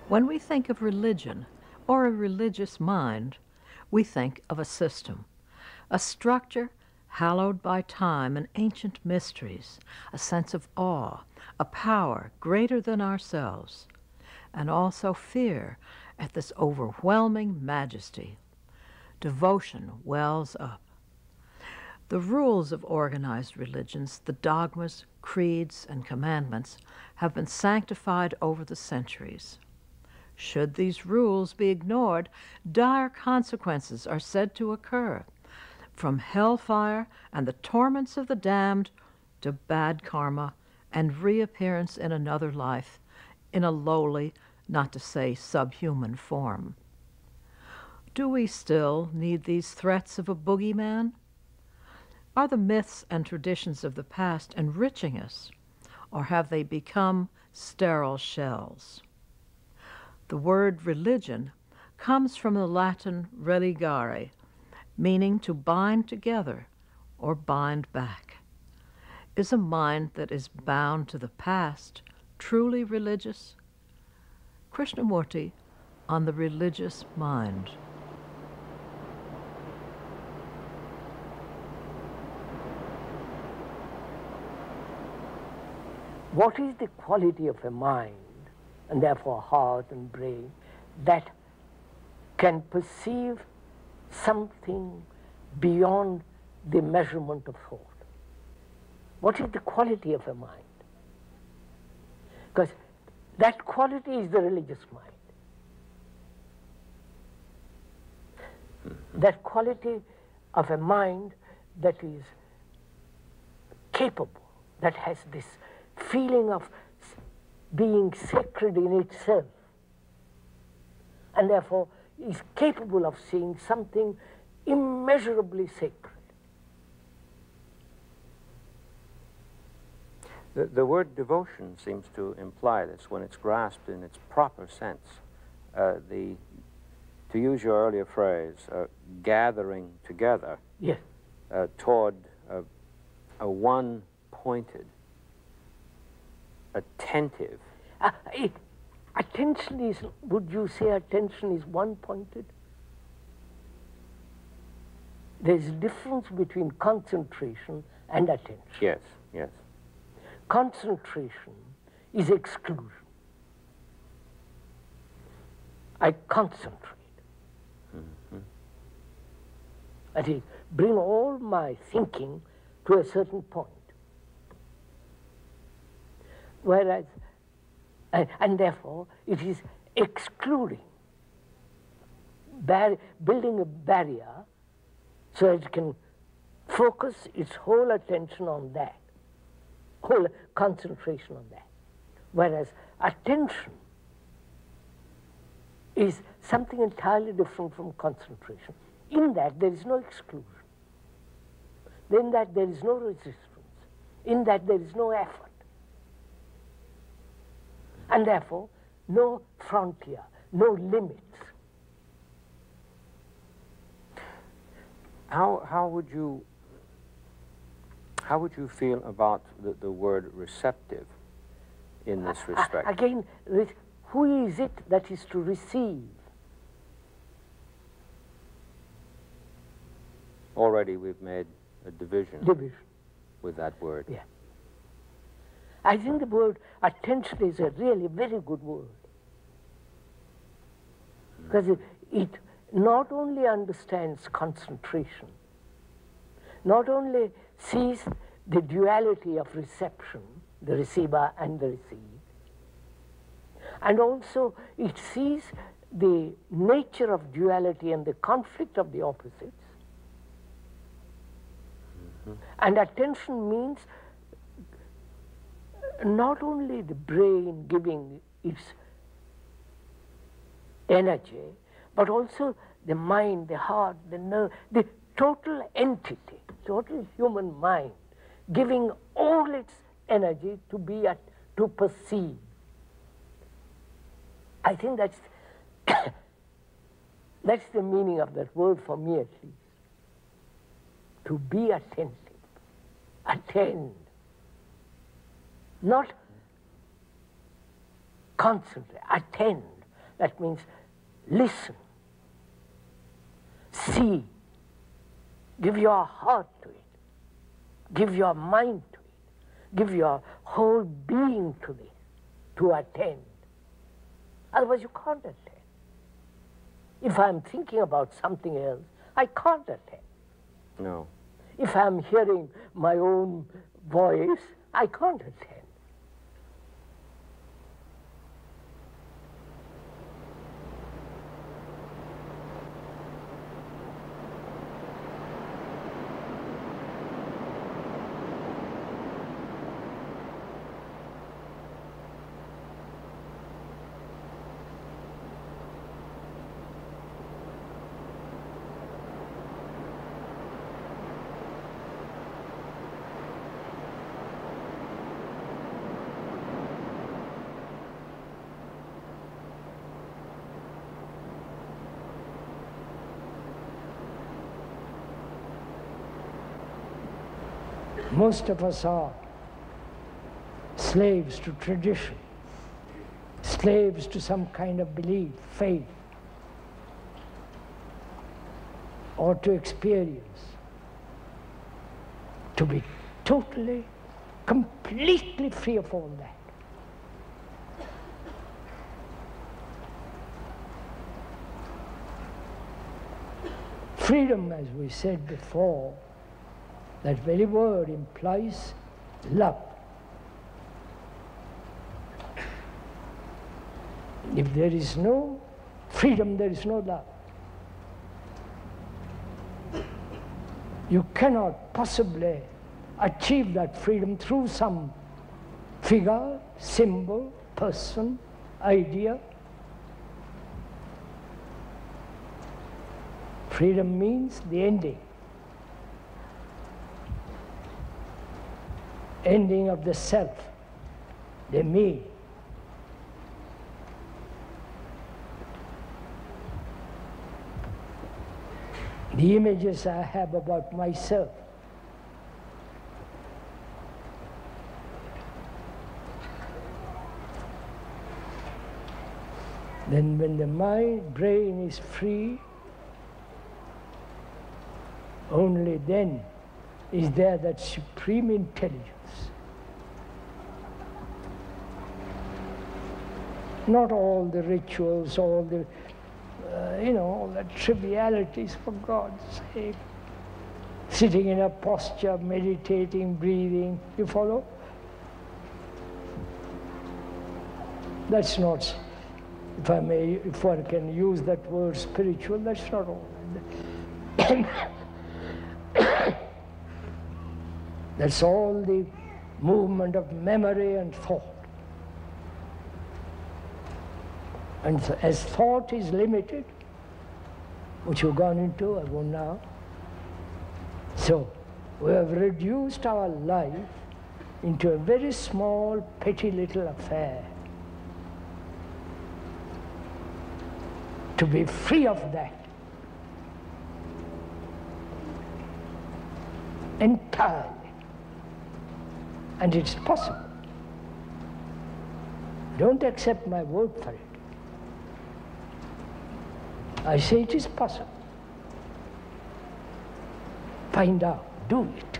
When we think of religion or a religious mind, we think of a system, a structure hallowed by time and ancient mysteries, a sense of awe, a power greater than ourselves, and also fear at this overwhelming majesty. Devotion wells up. The rules of organized religions, the dogmas, creeds, and commandments, have been sanctified over the centuries. Should these rules be ignored, dire consequences are said to occur, from hellfire and the torments of the damned to bad karma and reappearance in another life in a lowly, not to say subhuman form. Do we still need these threats of a boogeyman? Are the myths and traditions of the past enriching us, or have they become sterile shells? The word religion comes from the Latin religare, meaning to bind together or bind back. Is a mind that is bound to the past truly religious? Krishnamurti on the religious mind. What is the quality of a mind, and therefore heart and brain, that can perceive something beyond the measurement of thought? What is the quality of a mind? Because that quality is the religious mind. That quality of a mind that is capable, that has this feeling of being sacred in itself, and therefore is capable of seeing something immeasurably sacred. The word devotion seems to imply this when it's grasped in its proper sense. To use your earlier phrase, gathering together, yes, toward a one-pointed, attentive. Attention is, would you say attention is one-pointed? There's a difference between concentration and attention. Yes, yes. Concentration is exclusion. I concentrate. Mm-hmm. That is, bring all my thinking to a certain point. Whereas, and therefore, it is excluding, building a barrier so it can focus its whole attention on that, whole concentration on that. Whereas attention is something entirely different from concentration. In that there is no exclusion. In that there is no resistance. In that there is no effort. And therefore, no frontier, no limits. How would you feel about the word receptive in this respect? Again, who is it that is to receive? Already we've made a division. With that word. Yeah. I think the word attention is a really very good word. Because not only understands concentration, not only sees the duality of reception, the receiver and the received, and also it sees the nature of duality and the conflict of the opposites. And attention means not only the brain giving its energy, but also the mind, the heart, the nerve, the total entity, total human mind, giving all its energy to be to perceive. I think that's that's the meaning of that word for me, at least. To be attentive, attend, not concentrate, attend. That means listen, see, give your heart to it, give your mind to it, give your whole being to it, to attend. Otherwise you can't attend. If I'm thinking about something else, I can't attend. No. If I'm hearing my own voice, I can't attend. Most of us are slaves to tradition, slaves to some kind of belief, faith, or to experience. To be totally, completely free of all that. Freedom, as we said before, that very word implies love. If there is no freedom, there is no love. You cannot possibly achieve that freedom through some figure, symbol, person, idea. Freedom means the ending. Ending of the self, the me. The images I have about myself. Then when the mind, brain is free, only then is there that supreme intelligence. Not all the rituals, all the, all the trivialities, for God's sake. Sitting in a posture, meditating, breathing, you follow? That's not, if one can use that word spiritual, that's not all. That's all the movement of memory and thought. And as thought is limited, which we've gone into, I won't now. So we have reduced our life into a very small, petty little affair. To be free of that entirely. And it's possible. Don't accept my word for it. I say it is possible. Find out, do it.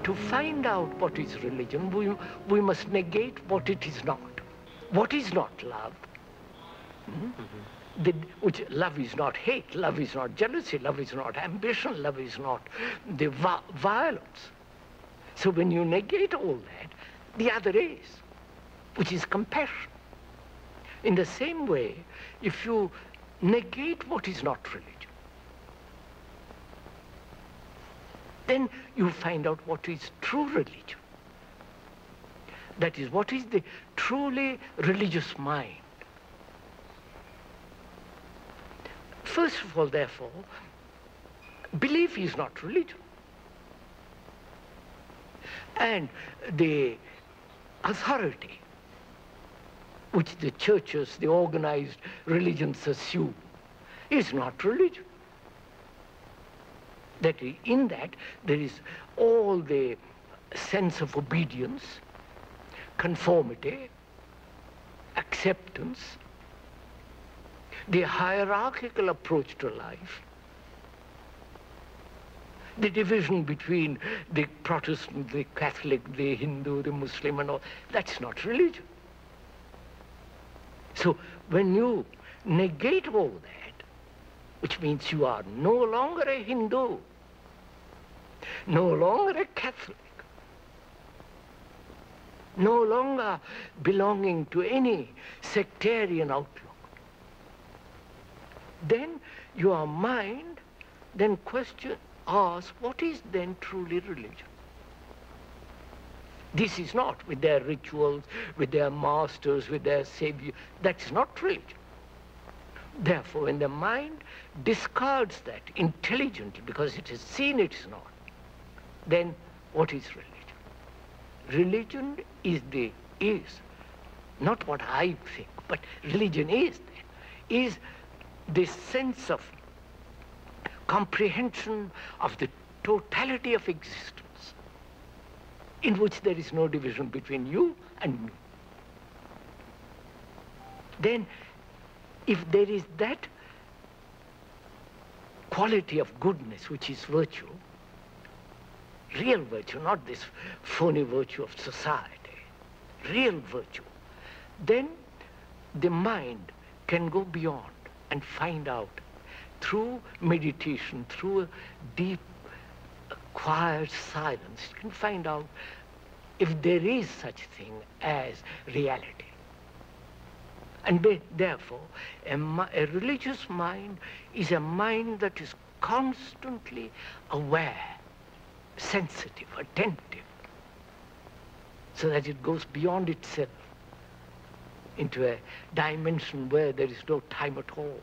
to find out what is religion, we must negate what it is not. What is not love? Which love is not hate, love is not jealousy, love is not ambition, love is not the violence. So when you negate all that, the other is, which is compassion. In the same way, if you negate what is not religion, then you find out what is true religion. That is, what is the truly religious mind. First of all, therefore, belief is not religion. And the authority which the churches, the organized religions assume, is not religion. That in that there is all the sense of obedience, conformity, acceptance, the hierarchical approach to life, the division between the Protestant, the Catholic, the Hindu, the Muslim and all, that's not religion. So when you negate all that, which means you are no longer a Hindu, no longer a Catholic, no longer belonging to any sectarian outlook, then your mind then asks, what is then truly religion? This is not with their rituals, with their masters, with their savior. That's not religion. Therefore, when the mind discards that intelligently because it has seen it is not, then what is religion? Religion is not what I think, but religion is this sense of comprehension of the totality of existence, in which there is no division between you and me. Then, if there is that quality of goodness, which is virtue, real virtue, not this phony virtue of society, real virtue, then the mind can go beyond and find out through meditation, through a deep, quiet silence, it can find out if there is such a thing as reality. And therefore, a religious mind is a mind that is constantly aware, sensitive, attentive, so that it goes beyond itself into a dimension where there is no time at all.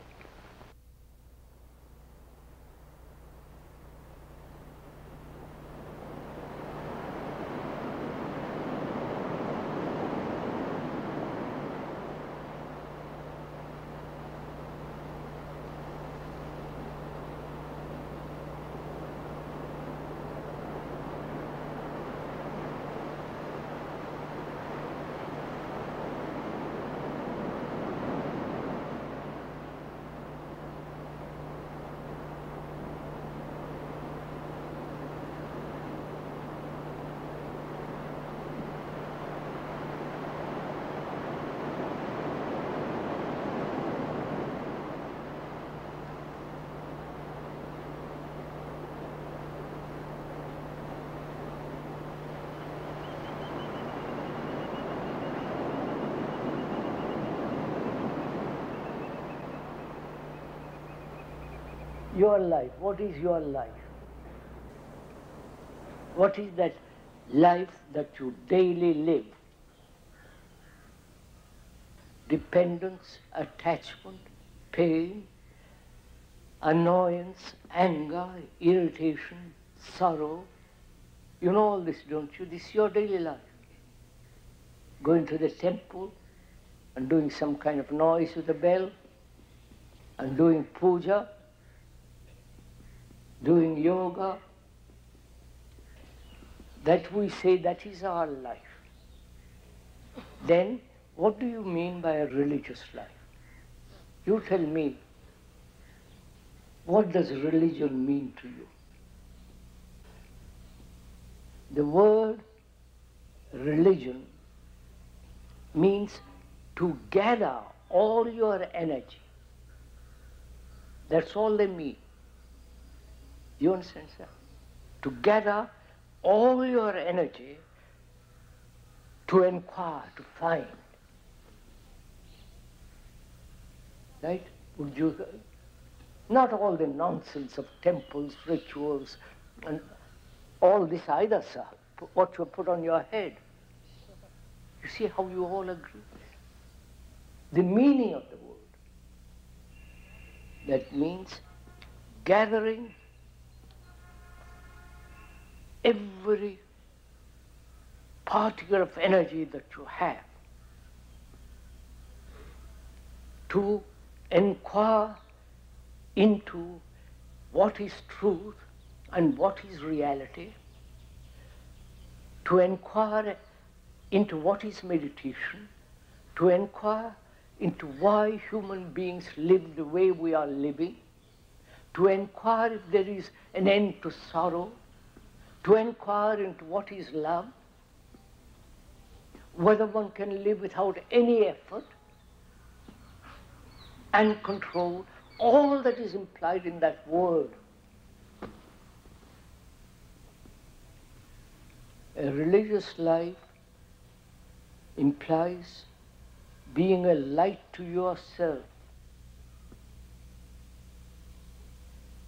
Your life, what is your life? What is that life that you daily live? Dependence, attachment, pain, annoyance, anger, irritation, sorrow. You know all this, don't you? This is your daily life. Going to the temple and doing some kind of noise with the bell and doing puja, doing yoga, that we say that is our life. Then what do you mean by a religious life? You tell me, what does religion mean to you? The word religion means to gather all your energy. That's all they mean. You understand, sir? To gather all your energy to inquire, to find. Right? Would you? Not all the nonsense of temples, rituals, and all this either, sir. What you put on your head. You see how you all agree? The meaning of the word. That means gathering every particle of energy that you have to inquire into what is truth and what is reality, to inquire into what is meditation, to inquire into why human beings live the way we are living, to inquire if there is an end to sorrow, to inquire into what is love, whether one can live without any effort, and control all that is implied in that word. A religious life implies being a light to yourself,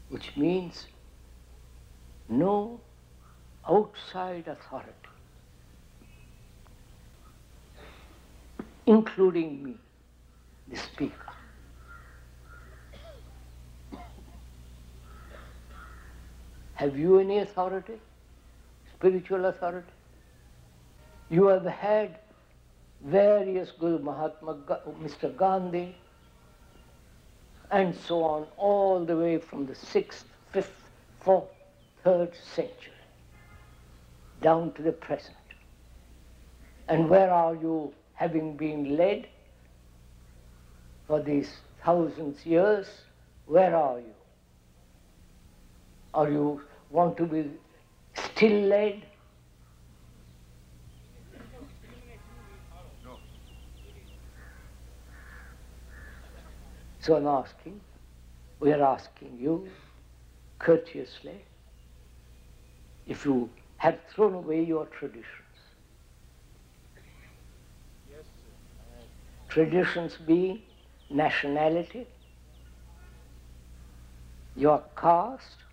which means no outside authority, including me, the speaker. Have you any authority? Spiritual authority? You have had various Guru Mahatma, Mr. Gandhi, and so on, all the way from the 6th, 5th, 4th, 3rd century, down to the present. And where are you, having been led for these thousands of years? Where are you? Or you want to be still led? So I'm asking, we are asking you courteously, if you have thrown away your traditions. Yes, sir. Traditions being nationality, your caste,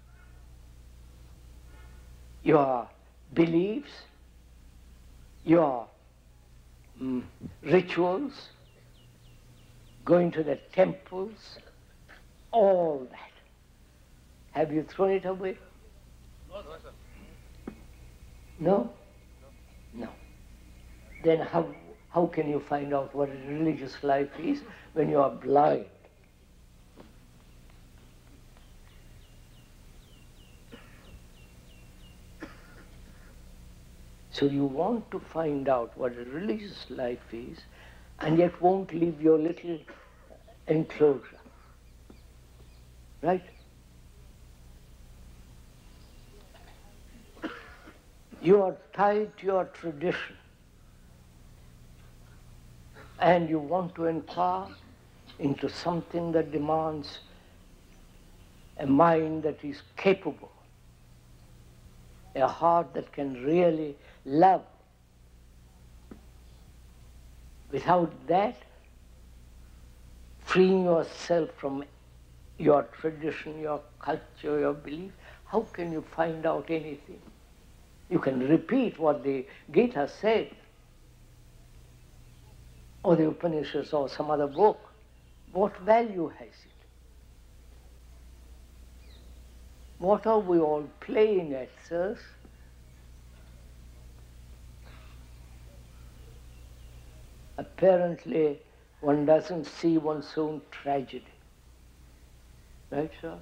your beliefs, your rituals, going to the temples, all that. Have you thrown it away? No, sir. No? No. Then how can you find out what a religious life is when you are blind? So you want to find out what a religious life is, and yet won't leave your little enclosure. Right? You are tied to your tradition, and you want to inquire into something that demands a mind that is capable, a heart that can really love. Without that, freeing yourself from your tradition, your culture, your belief, how can you find out anything? You can repeat what the Gita said, or the Upanishads, or some other book. What value has it? What are we all playing at, sirs? Apparently, one doesn't see one's own tragedy. Right, sir?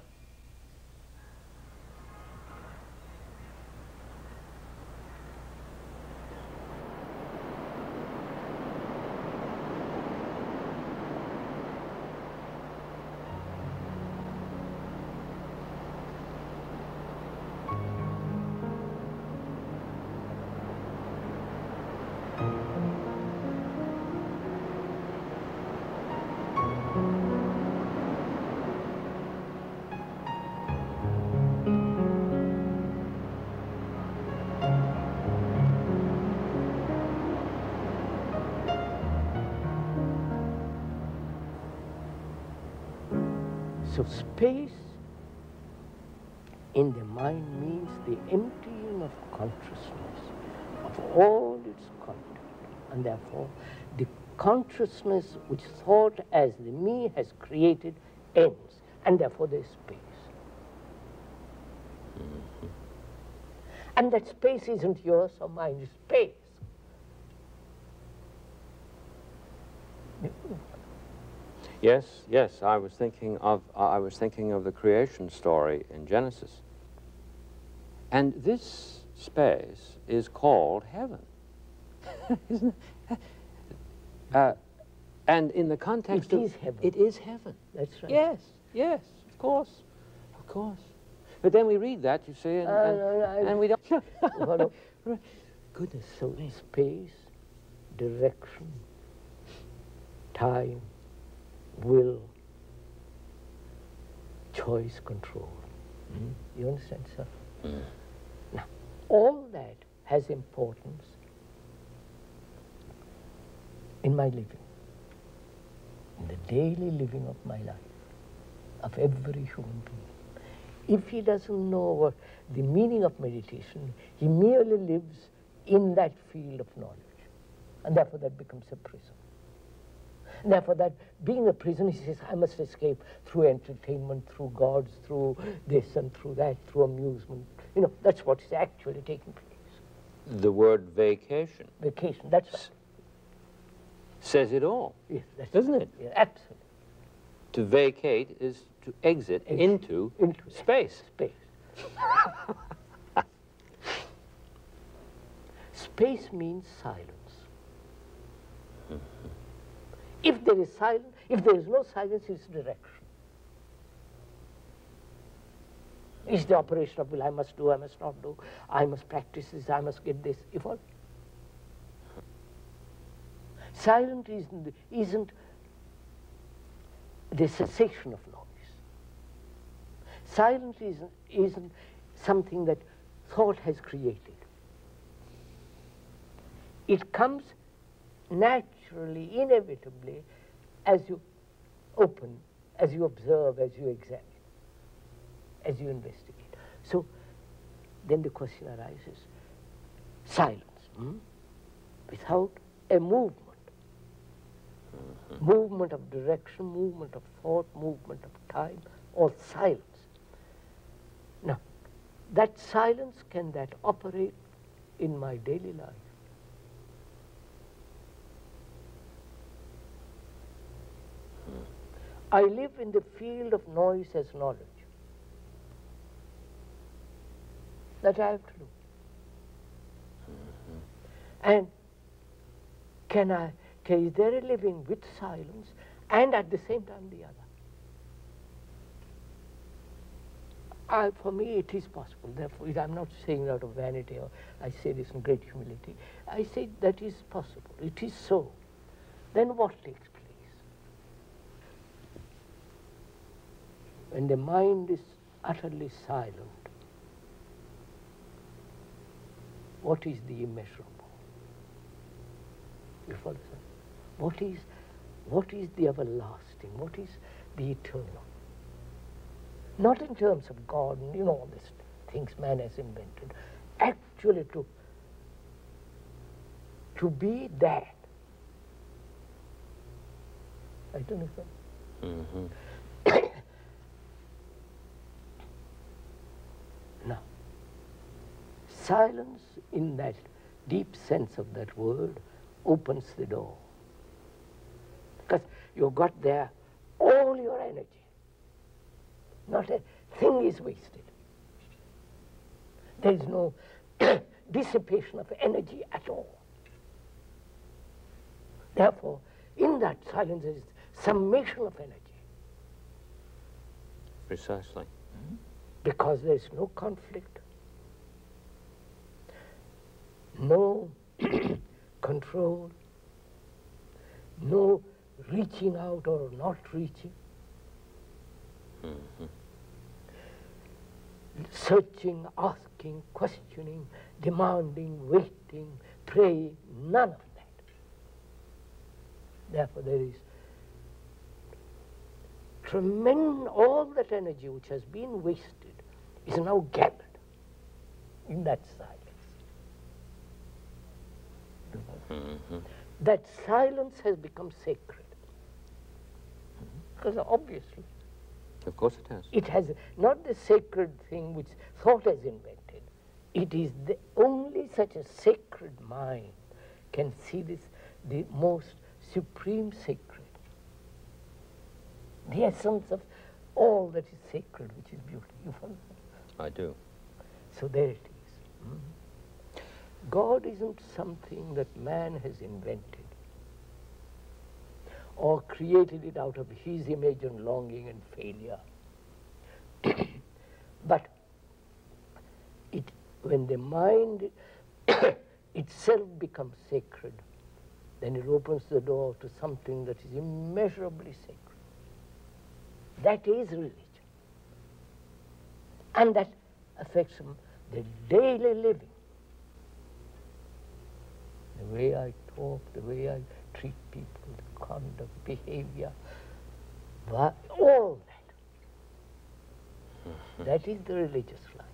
So space in the mind means the emptying of consciousness of all its content, and therefore the consciousness which thought as the me has created ends, and therefore there is space. And that space isn't yours or mine, it's space. Yes, yes. I was thinking of the creation story in Genesis, and this space is called heaven, isn't it? And in the context It is heaven. it is heaven. That's right. Yes, yes, of course, of course. But then we read that, you see, and we don't. Goodness. So space, direction, time, will, choice, control. You understand, sir? Now, all that has importance in my living, in the daily living of my life, of every human being. If he doesn't know what the meaning of meditation, he merely lives in that field of knowledge, and therefore that becomes a prison. And therefore that being a prison, he says, I must escape through entertainment, through gods, through this and through that, through amusement. You know, that's what is actually taking place. The word vacation Vacation, that's right. says it all, Yes, that's doesn't right. it? Yeah, absolutely. To vacate is to exit into space. Space. Space means silence. If there is silence, if there is no silence, it's direction. It's the operation of will. I must do, I must not do. I must practice this, I must get this. If all. Silence isn't the cessation of noise. Silence isn't something that thought has created. It comes naturally, inevitably, as you open, as you observe, as you examine, as you investigate. So then the question arises, silence, without a movement. Movement of direction, movement of thought, movement of time, or silence. Now, that silence, can that operate in my daily life? I live in the field of noise as knowledge. That I have to do. And is there a living with silence and at the same time the other? For me it is possible. Therefore, I'm not saying out of vanity, or I say this in great humility. I say that is possible. It is so. Then what takes place? When the mind is utterly silent, what is the immeasurable? You follow, sir? What is the everlasting? What is the eternal? Not in terms of God, you know, all these things man has invented. Actually to be that. I don't know if Now, silence in that deep sense of that word opens the door. Because you've got there all your energy. Not a thing is wasted. There is no dissipation of energy at all. Therefore, in that silence is summation of energy. Precisely. Because there is no conflict, no control, no reaching out or not reaching, searching, asking, questioning, demanding, waiting, praying, none of that. Therefore there is tremendous, all that energy which has been wasted is now gathered in that silence. That silence has become sacred. Because obviously, of course it has. it has not the sacred thing which thought has invented. It is only such a sacred mind can see this, the most supreme sacred. The essence of all that is sacred, which is beauty. You follow that? I do. So there it is. God isn't something that man has invented or created it out of his image and longing and failure. But when the mind itself becomes sacred, then it opens the door to something that is immeasurably sacred. That is religion. And that affects the daily living. The way I talk, the way I treat people, the conduct, behavior, all that. That is the religious life.